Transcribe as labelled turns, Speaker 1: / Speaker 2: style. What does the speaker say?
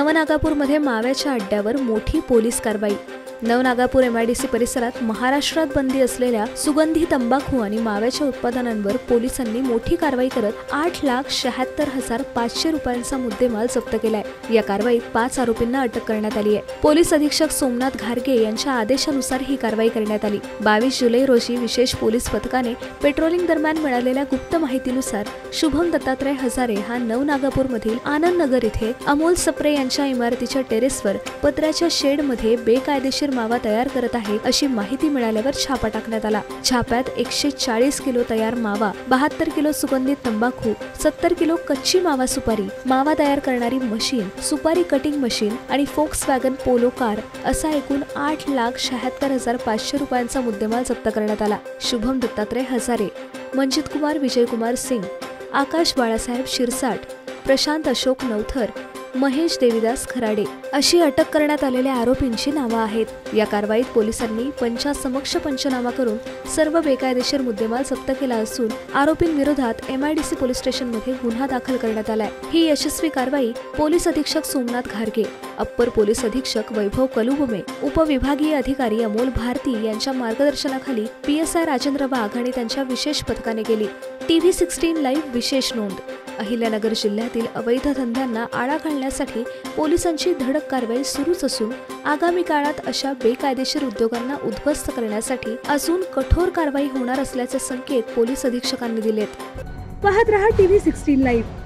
Speaker 1: नवनागापूरमध्ये माव्याच्या अड्ड्यावर मोठी पोलीस कारवाई। नवनागापूर MIDC परिसरात महाराष्ट्रात बंदी असलेल्या सुगंधी तंबाखू आणि माव्याच्या उत्पादनांवर पोलिसांनी मोठी कारवाई करत 8,76,500 रुपयांचा मुद्देमाल जप्त केलाय। या कारवाईत 5 आरोपींना अटक करण्यात आली आहे। पोलीस अधीक्षक सोमनाथ घारगे यांच्या आदेशानुसार ही कारवाई करण्यात आली। 22 जुलै रोजी विशेष पोलीस पथकाने पेट्रोलिंग दरम्यान मिळालेल्या गुप्त माहितीनुसार शुभम दत्तात्रय हजारे हा नवनागापूरमधील आनंद नगर इथे अमोल सप्रे यांच्या इमारतीच्या टेरेसवर पत्र्याच्या शेडमध्ये बेकायदेशीर मावा तयार करत आहे अशी माहिती मिळाल्यावर छापा टाकण्यात आला। छाप्यात 140 किलो तयार मावा, 72 किलो सुगंधित तंबाखू, 70 किलो कच्ची मावा सुपारी, मावा तयार करणारी मशीन, सुपारी कटिंग मशीन आणि फोक्सवॅगन पोलो कार असा एकूण 8,76,500 रुपयांचा मुद्देमाल जप्त करण्यात आला। शुभम दत्तात्रय हजारे, मंजित कुमार विजयकुमार सिंग, आकाश बाळासाहेब शिरसाट, प्रशांत अशोक नवथर, महेश देविदास खराडे अशी अटक करण्यात आलेल्या आरोपींची नावं आहेत। या कारवाईत पोलिसांनी पंचासमक्ष पंचनामा करून सर्व बेकायदेशीर मुद्देमाल जप्त केला असून आरोपींविरोधात MIDC पोलीस स्टेशनमध्ये गुन्हा दाखल करण्यात आलाय। ही यशस्वी कारवाई पोलीस अधीक्षक सोमनाथ घारगे, अप्पर पोलीस अधीक्षक वैभव कलुबमे, उपविभागीय अधिकारी अमोल भारती यांच्या मार्गदर्शनाखाली PSI राजेंद्र वाघ आणि त्यांच्या विशेष पथकाने केली। TV16 लाईव्ह विशेष नोंद। अहिल्यानगर जिल्ह्यातील अवैध धंद्यांना आळा घालण्यासाठी पोलिसांची धडक कारवाई सुरूच असून आगामी काळात अशा बेकायदेशीर उद्योगांना उद्ध्वस्त करण्यासाठी अजून कठोर कारवाई होणार असल्याचे संकेत पोलीस अधीक्षकांनी दिलेत।
Speaker 2: पाहत रहा TV16 लाईव्ह।